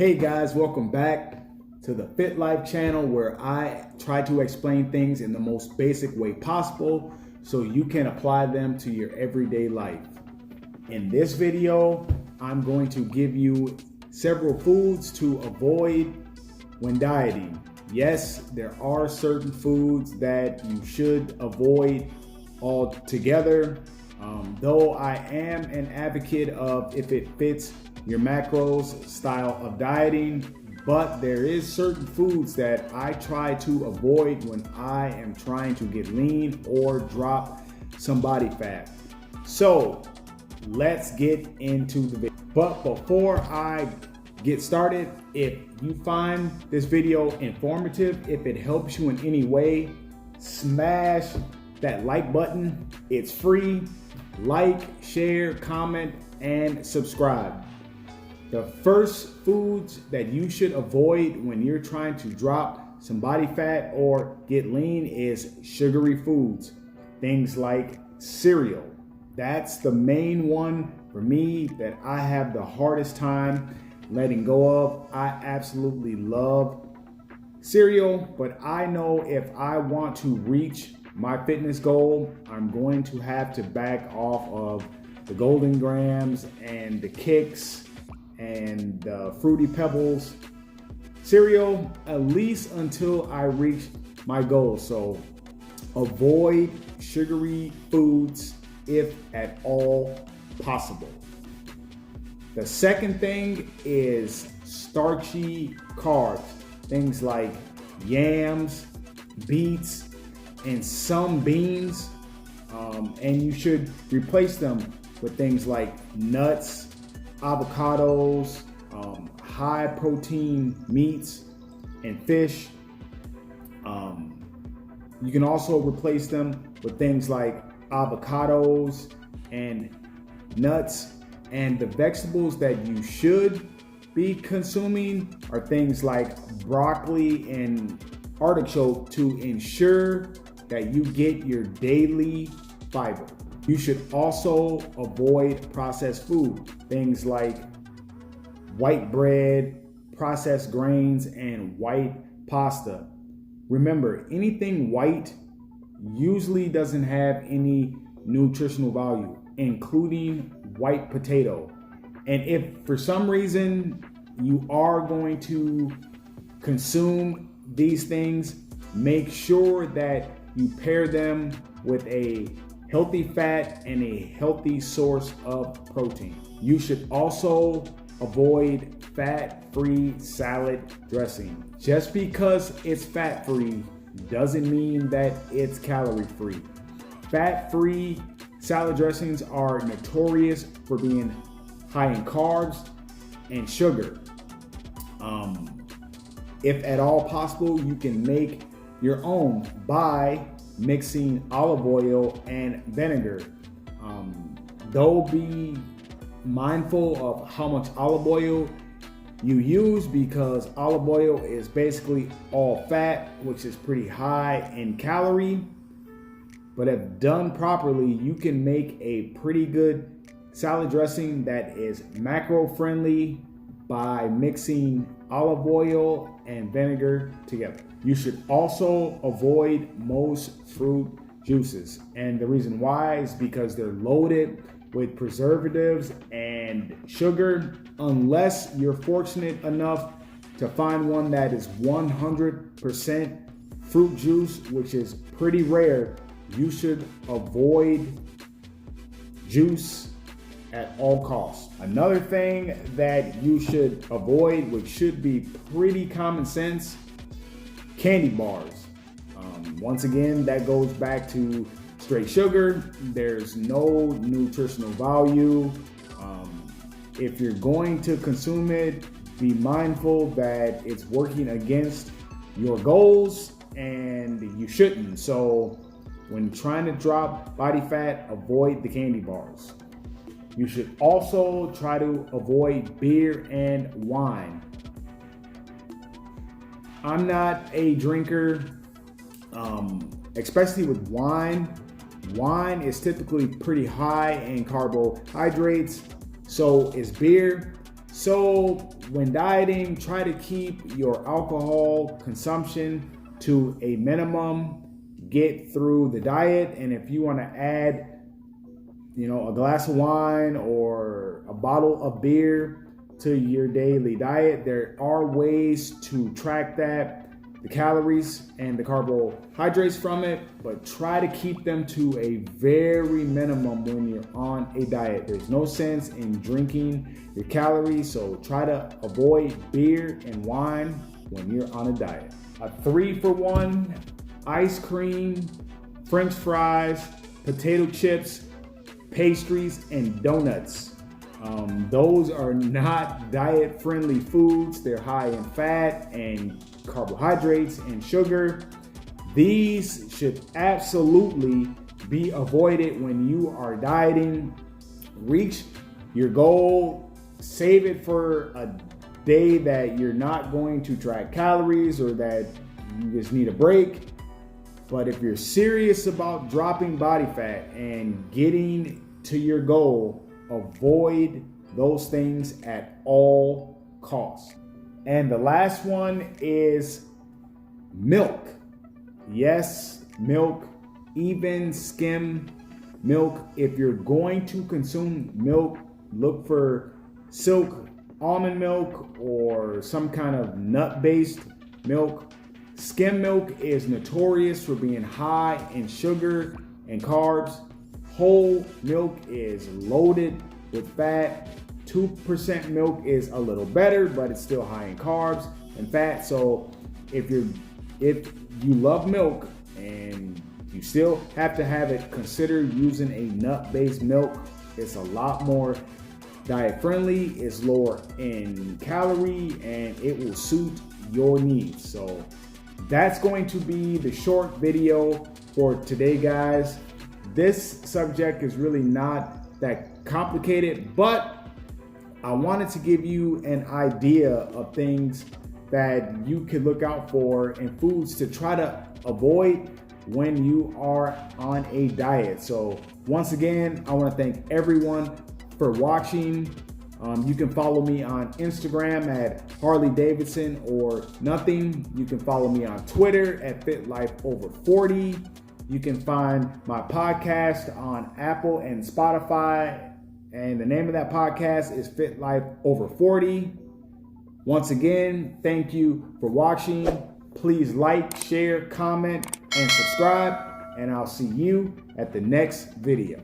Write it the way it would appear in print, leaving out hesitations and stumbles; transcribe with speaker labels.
Speaker 1: Hey guys, welcome back to the Fit Life channel, where I try to explain things in the most basic way possible so you can apply them to your everyday life. In this video, I'm going to give you several foods to avoid when dieting. Yes, there are certain foods that you should avoid altogether, though I am an advocate of if it fits your macros style of dieting, but there is certain foods that I try to avoid when I am trying to get lean or drop some body fat. So let's get into the video. But before I get started, if you find this video informative, if it helps you in any way, smash that like button. It's free. Like, share, comment, and subscribe. The first foods that you should avoid when you're trying to drop some body fat or get lean is sugary foods. Things like cereal. That's the main one for me that I have the hardest time letting go of. I absolutely love cereal, but I know if I want to reach my fitness goal, I'm going to have to back off of the Golden Grams and the Kicks and the Fruity Pebbles cereal, at least until I reach my goal. So avoid sugary foods if at all possible. The second thing is starchy carbs, things like yams, beets, and some beans, and you should replace them with things like nuts, avocados, high protein meats, and fish. You can also replace them with things like avocados and nuts. And the vegetables that you should be consuming are things like broccoli and artichoke to ensure that you get your daily fiber. You should also avoid processed food, things like white bread, processed grains, and white pasta. Remember, anything white usually doesn't have any nutritional value, including white potato. And if for some reason you are going to consume these things, make sure that you pair them with a healthy fat and a healthy source of protein. You should also avoid fat-free salad dressing. Just because it's fat-free doesn't mean that it's calorie-free. Fat-free salad dressings are notorious for being high in carbs and sugar. If at all possible, you can make your own by mixing olive oil and vinegar. Though be mindful of how much olive oil you use, because olive oil is basically all fat, which is pretty high in calorie. But if done properly, you can make a pretty good salad dressing that is macro friendly by mixing olive oil and vinegar together. You should also avoid most fruit juices. And the reason why is because they're loaded with preservatives and sugar. Unless you're fortunate enough to find one that is 100% fruit juice, which is pretty rare, you should avoid juice at all costs. Another thing that you should avoid, which should be pretty common sense, candy bars. Once again, that goes back to straight sugar. There's no nutritional value. If you're going to consume it, be mindful that it's working against your goals and you shouldn't. So when trying to drop body fat, avoid the candy bars. You should also try to avoid beer and wine. I'm not a drinker, especially with wine. Wine is typically pretty high in carbohydrates, so is beer. So when dieting, try to keep your alcohol consumption to a minimum. Get through the diet, and if you want to add, a glass of wine or a bottle of beer to your daily diet, there are ways to track that, the calories and the carbohydrates from it, but try to keep them to a very minimum when you're on a diet. There's no sense in drinking your calories, so try to avoid beer and wine when you're on a diet. A 3-for-1, ice cream, French fries, potato chips, pastries, and donuts. Those are not diet-friendly foods. They're high in fat and carbohydrates and sugar. These should absolutely be avoided when you are dieting. Reach your goal. Save it for a day that you're not going to track calories or that you just need a break. But if you're serious about dropping body fat and getting to your goal, avoid those things at all costs. And the last one is milk. Yes, milk, even skim milk. If you're going to consume milk, look for silk almond milk or some kind of nut-based milk. Skim milk is notorious for being high in sugar and carbs. Whole milk is loaded with fat. 2% milk is a little better, but it's still high in carbs and fat. So if you love milk and you still have to have it, consider using a nut-based milk. It's a lot more diet friendly, it's lower in calorie, and it will suit your needs. So that's going to be the short video for today, guys. This subject is really not that complicated, but I wanted to give you an idea of things that you could look out for in foods to try to avoid when you are on a diet. So once again, I want to thank everyone for watching. You can follow me on Instagram at Harley Davidson or nothing. You can follow me on Twitter at FitLifeOver40. You can find my podcast on Apple and Spotify, and the name of that podcast is Fit Life Over 40. Once again, thank you for watching. Please like, share, comment, and subscribe, and I'll see you at the next video.